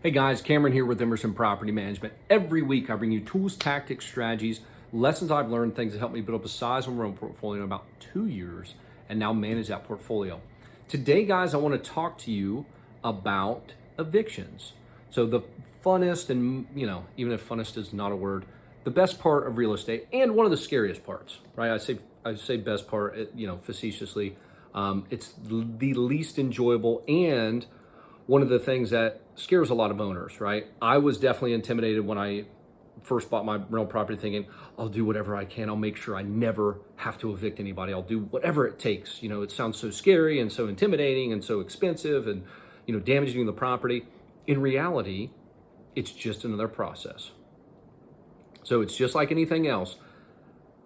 Hey guys, Cameron here with Emerson Property Management. Every week I bring you tools, tactics, strategies, lessons I've learned, things that help me build up a sizable rental portfolio in about 2 years and now manage that portfolio. Today, guys, I want to talk to you about evictions. So the funnest and, even if funnest is not a word, the best part of real estate and one of the scariest parts, right? I say best part, facetiously. It's the least enjoyable and one of the things that scares a lot of owners, right? I was definitely intimidated when I first bought my rental property thinking, I'll do whatever I can. I'll make sure I never have to evict anybody. I'll do whatever it takes. It sounds so scary and so intimidating and so expensive and, damaging the property. In reality, it's just another process. So it's just like anything else.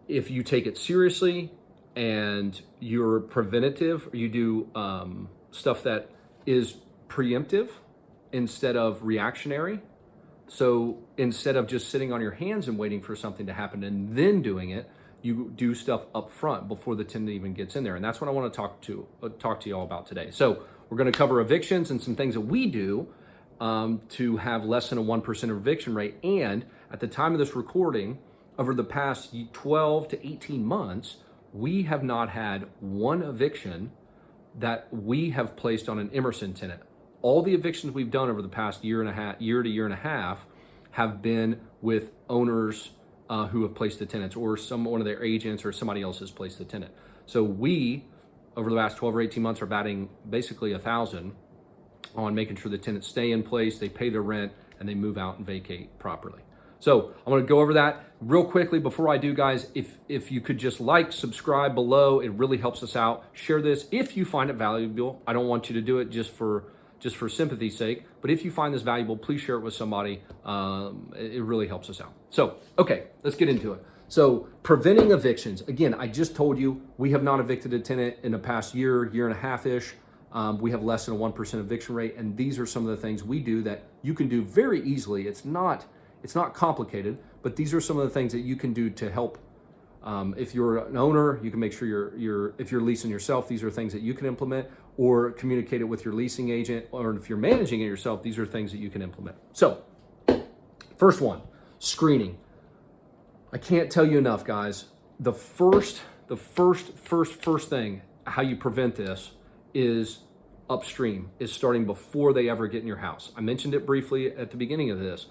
If you take it seriously and you're preventative, or you do stuff that is preemptive instead of reactionary. So instead of just sitting on your hands and waiting for something to happen and then doing it, you do stuff up front before the tenant even gets in there. And that's what I want to talk to you all about today. So we're going to cover evictions and some things that we do to have less than a 1% eviction rate. And at the time of this recording, over the past 12 to 18 months, we have not had one eviction that we have placed on an Emerson tenant. All the evictions we've done over the past year to year and a half have been with owners who have placed the tenants, or one of their agents or somebody else has placed the tenant. So we, over the last 12 or 18 months, are batting basically 1,000 on making sure the tenants stay in place, they pay their rent, and they move out and vacate properly. So I want to go over that real quickly. Before I do, guys, if you could just subscribe below, it really helps us out. Share this if you find it valuable. I don't want you to do it just for sympathy's sake, but if you find this valuable, please share it with somebody. It really helps us out. So, okay, let's get into it. So preventing evictions. Again, I just told you we have not evicted a tenant in the past year and a half-ish. We have less than a 1% eviction rate, and these are some of the things we do that you can do very easily. It's not complicated, but these are some of the things that you can do to help. If you're an owner, you can make sure if you're leasing yourself, these are things that you can implement, or communicate it with your leasing agent, or if you're managing it yourself, these are things that you can implement. So, first one, screening. I can't tell you enough, guys. The first thing, how you prevent this is upstream, is starting before they ever get in your house. I mentioned it briefly at the beginning of this.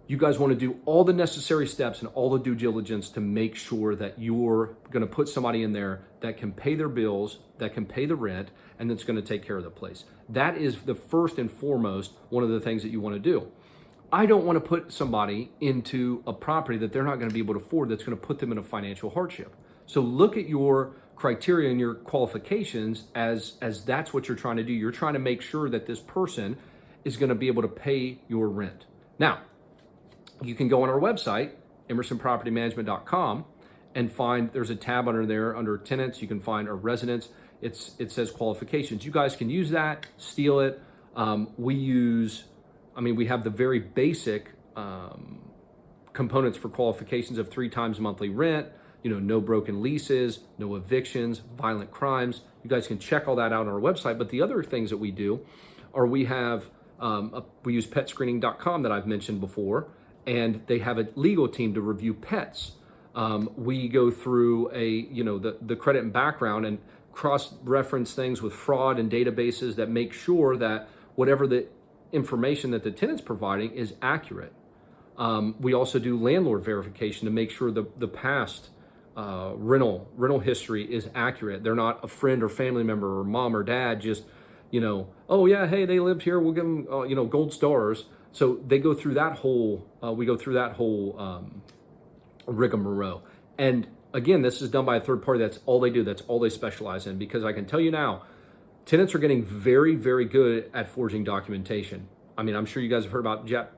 You guys want to do all the necessary steps and all the due diligence to make sure that you're going to put somebody in there that can pay their bills, that can pay the rent, and that's going to take care of the place. That is the first and foremost one of the things that you want to do. I don't want to put somebody into a property that they're not going to be able to afford, that's going to put them in a financial hardship. So look at your criteria and your qualifications as that's what you're trying to do. You're trying to make sure that this person is going to be able to pay your rent. Now, you can go on our website, emersonpropertymanagement.com, and find, there's a tab under there under tenants. You can find our residents. It says qualifications. You guys can use that, steal it. We have the very basic components for qualifications of 3 times monthly rent, no broken leases, no evictions, violent crimes. You guys can check all that out on our website. But the other things that we do are we use petscreening.com that I've mentioned before, and they have a legal team to review pets. We go through the credit and background and cross-reference things with fraud and databases that make sure that whatever the information that the tenant's providing is accurate. We also do landlord verification to make sure the past rental history is accurate. They're not a friend or family member or mom or dad just, oh yeah, hey, they lived here, we'll give them, gold stars. So they go through that whole, rigmarole. And again, this is done by a third party. That's all they do. That's all they specialize in. Because I can tell you now, tenants are getting very, very good at forging documentation. I'm sure you guys have heard about Chat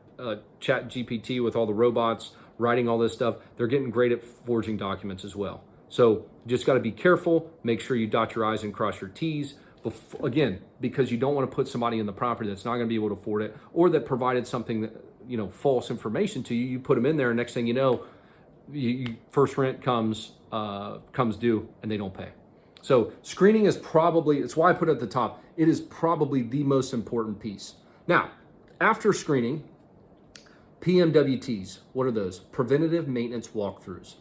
GPT with all the robots writing all this stuff. They're getting great at forging documents as well. So you just got to be careful. Make sure you dot your I's and cross your T's. Again, because you don't want to put somebody in the property that's not going to be able to afford it, or that provided something that, false information to you. You put them in there, and next thing you know, first rent comes due and they don't pay. So screening is probably, it's why I put it at the top. It is probably the most important piece. Now, after screening, PMWTs, what are those? Preventative maintenance walkthroughs.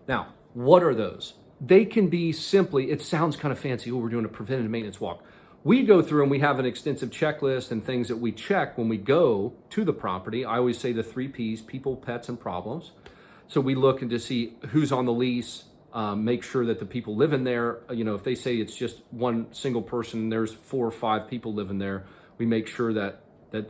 Now, what are those? They can be simply, it sounds kind of fancy, oh, we're doing a preventative maintenance walk. We go through and we have an extensive checklist and things that we check when we go to the property. I always say the 3 Ps, people, pets, and problems. So we look to see who's on the lease, make sure that the people living there, if they say it's just one single person, there's 4 or 5 people living there, we make sure that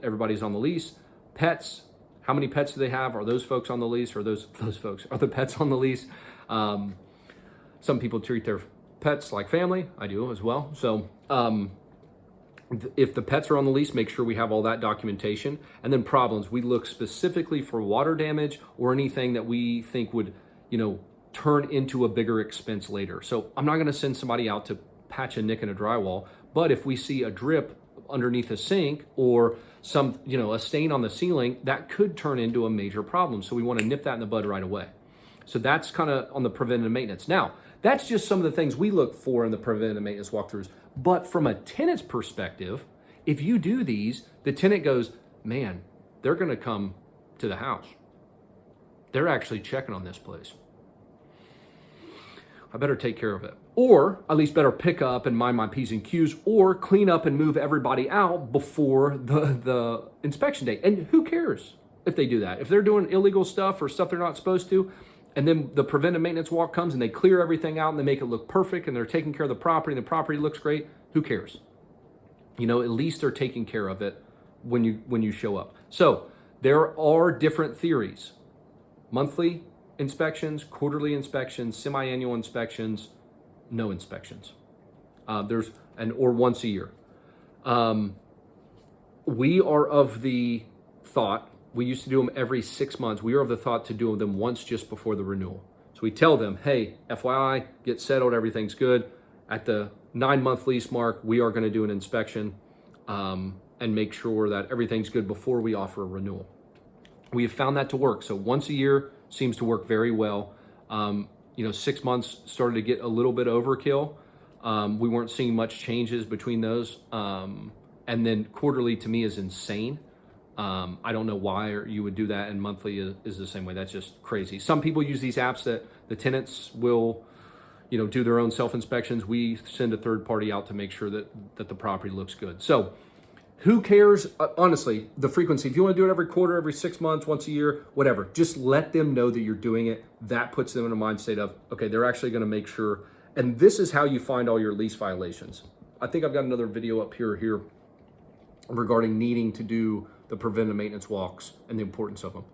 everybody's on the lease. Pets, how many pets do they have? Are those folks on the lease? Or those folks, are the pets on the lease? Some people treat their pets like family. I do as well. So if the pets are on the lease, make sure we have all that documentation. And then problems, we look specifically for water damage or anything that we think would, turn into a bigger expense later. So I'm not going to send somebody out to patch a nick in a drywall, but if we see a drip underneath a sink or some, a stain on the ceiling, that could turn into a major problem. So we want to nip that in the bud right away. So that's kind of on the preventative maintenance. Now, that's just some of the things we look for in the preventative maintenance walkthroughs. But from a tenant's perspective, if you do these, the tenant goes, man, they're going to come to the house. They're actually checking on this place. I better take care of it. Or at least better pick up and mind my P's and Q's, or clean up and move everybody out before the inspection date. And who cares if they do that? If they're doing illegal stuff or stuff they're not supposed to, and then the preventive maintenance walk comes and they clear everything out and they make it look perfect and they're taking care of the property and the property looks great, who cares? At least they're taking care of it when you show up. So there are different theories. Monthly inspections, quarterly inspections, semi-annual inspections, no inspections. Or once a year. We are of the thought, we used to do them every 6 months. We are of the thought to do them once just before the renewal. So we tell them, hey, FYI, get settled, everything's good. At the 9-month lease mark, we are going to do an inspection and make sure that everything's good before we offer a renewal. We have found that to work. So once a year seems to work very well. 6 months started to get a little bit overkill. We weren't seeing much changes between those. And then quarterly to me is insane. I don't know why you would do that, and monthly is the same way. That's just crazy. Some people use these apps that the tenants will, do their own self-inspections. We send a third party out to make sure that the property looks good. So who cares? Honestly, the frequency, if you want to do it every quarter, every 6 months, once a year, whatever, just let them know that you're doing it. That puts them in a mind state of, okay, they're actually going to make sure. And this is how you find all your lease violations. I think I've got another video up here regarding needing to do the preventive maintenance walks and the importance of them.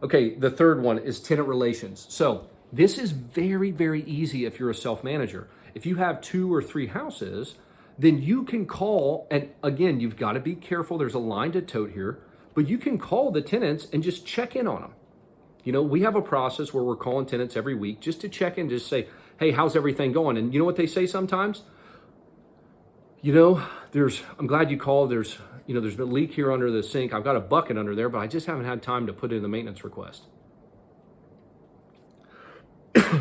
Okay, the third one is tenant relations. So this is very, very easy if you're a self-manager. If you have 2 or 3 houses, then you can call, and again, you've got to be careful. There's a line to tote here, but you can call the tenants and just check in on them. We have a process where we're calling tenants every week just to check in, just say, hey, how's everything going? And you know what they say sometimes? I'm glad you called. There's been a leak here under the sink. I've got a bucket under there, but I just haven't had time to put in the maintenance request.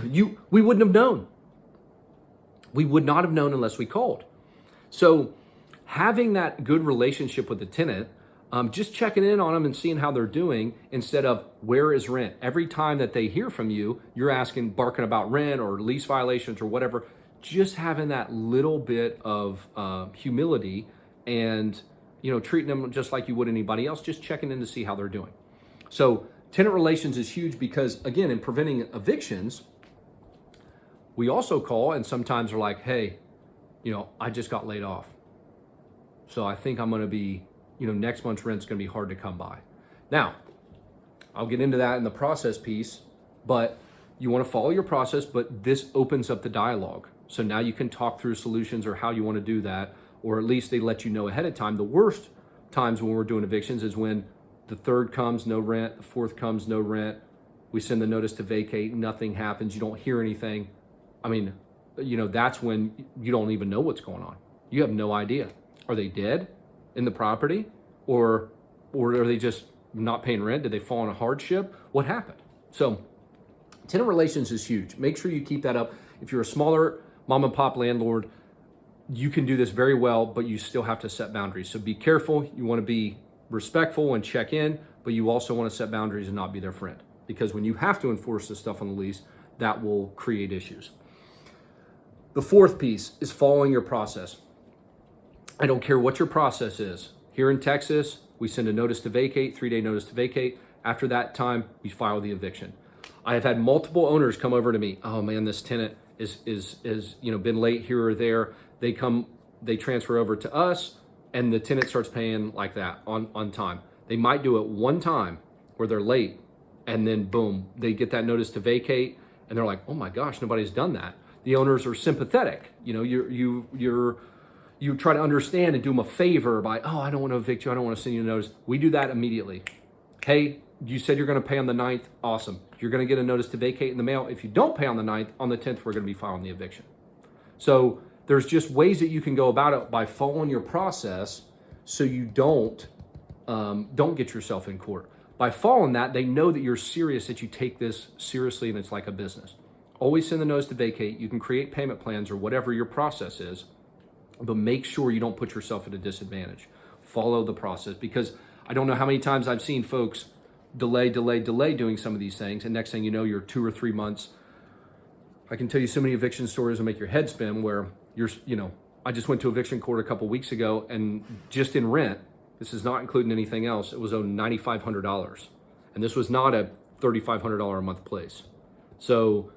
We wouldn't have known. We would not have known unless we called. So having that good relationship with the tenant, just checking in on them and seeing how they're doing instead of where is rent. Every time that they hear from you, you're barking about rent or lease violations or whatever. Just having that little bit of humility and treating them just like you would anybody else, just checking in to see how they're doing. So tenant relations is huge because, again, in preventing evictions, we also call and sometimes are like, hey, I just got laid off. So I think I'm going to be, next month's rent's going to be hard to come by. Now, I'll get into that in the process piece, but you want to follow your process, but this opens up the dialogue. So now you can talk through solutions or how you want to do that, or at least they let you know ahead of time. The worst times when we're doing evictions is when the 3rd comes, no rent, the 4th comes, no rent. We send the notice to vacate, nothing happens, you don't hear anything. That's when you don't even know what's going on. You have no idea. Are they dead in the property? Or are they just not paying rent? Did they fall on a hardship? What happened? So tenant relations is huge. Make sure you keep that up. If you're a smaller mom and pop landlord, you can do this very well, but you still have to set boundaries. So be careful. You want to be respectful and check in, but you also want to set boundaries and not be their friend. Because when you have to enforce this stuff on the lease, that will create issues. The fourth piece is following your process. I don't care what your process is. Here in Texas, we send a notice to vacate, 3-day notice to vacate. After that time, we file the eviction. I have had multiple owners come over to me. Oh man, this tenant is been late here or there. They transfer over to us, and the tenant starts paying like that on time. They might do it one time where they're late, and then boom, they get that notice to vacate, and they're like, oh my gosh, nobody's done that. The owners are sympathetic. You try to understand and do them a favor by, oh, I don't want to evict you. I don't want to send you a notice. We do that immediately. Hey, you said you're going to pay on the 9th. Awesome. You're going to get a notice to vacate in the mail. If you don't pay on the 9th, on the 10th, we're going to be filing the eviction. So there's just ways that you can go about it by following your process so you don't get yourself in court. By following that, they know that you're serious, that you take this seriously and it's like a business. Always send the notice to vacate. You can create payment plans or whatever your process is, but make sure you don't put yourself at a disadvantage. Follow the process, because I don't know how many times I've seen folks delay doing some of these things, and next thing you know, you're 2 or 3 months. I can tell you so many eviction stories that make your head spin where I just went to eviction court a couple weeks ago, and just in rent, this is not including anything else, it was owed $9,500. And this was not a $3,500 a month place. So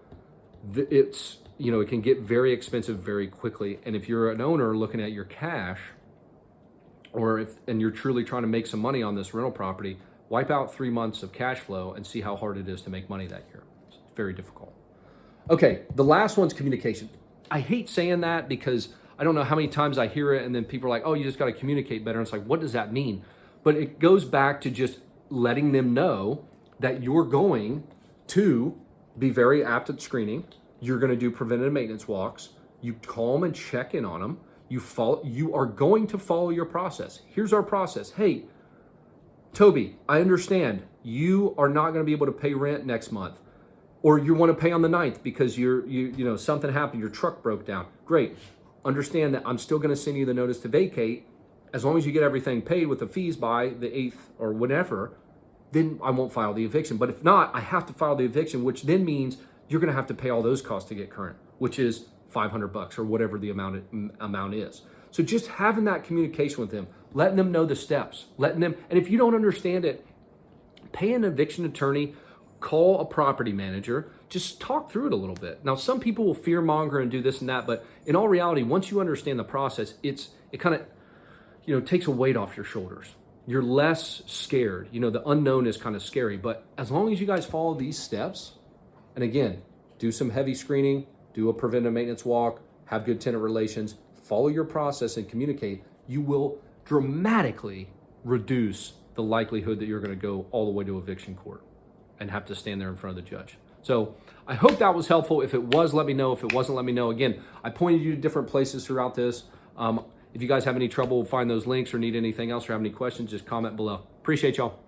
it can get very expensive very quickly. And if you're an owner looking at your cash, and you're truly trying to make some money on this rental property, wipe out 3 months of cash flow and see how hard it is to make money that year. It's very difficult. Okay, the last one's communication. I hate saying that because I don't know how many times I hear it and then people are like, oh, you just got to communicate better. And it's like, what does that mean? But it goes back to just letting them know that you're going to be very apt at screening. You're going to do preventative maintenance walks. You call them and check in on them. You are going to follow your process. Here's our process. Hey, Toby, I understand you are not going to be able to pay rent next month, or you want to pay on the 9th because something happened, your truck broke down. Great. Understand that I'm still going to send you the notice to vacate. As long as you get everything paid with the fees by the 8th or whenever, then I won't file the eviction. But if not, I have to file the eviction, which then means you're going to have to pay all those costs to get current, which is $500 or whatever the amount is. So just having that communication with them, letting them know the steps, and if you don't understand it, pay an eviction attorney, call a property manager, just talk through it a little bit. Now, some people will fear monger and do this and that, but in all reality, once you understand the process, it kind of, takes a weight off your shoulders. You're less scared. The unknown is kind of scary, but as long as you guys follow these steps, and again, do some heavy screening, do a preventive maintenance walk, have good tenant relations, follow your process and communicate, you will dramatically reduce the likelihood that you're going to go all the way to eviction court and have to stand there in front of the judge. So I hope that was helpful. If it was, let me know. If it wasn't, let me know. Again, I pointed you to different places throughout this. If you guys have any trouble, find those links or need anything else or have any questions, just comment below. Appreciate y'all.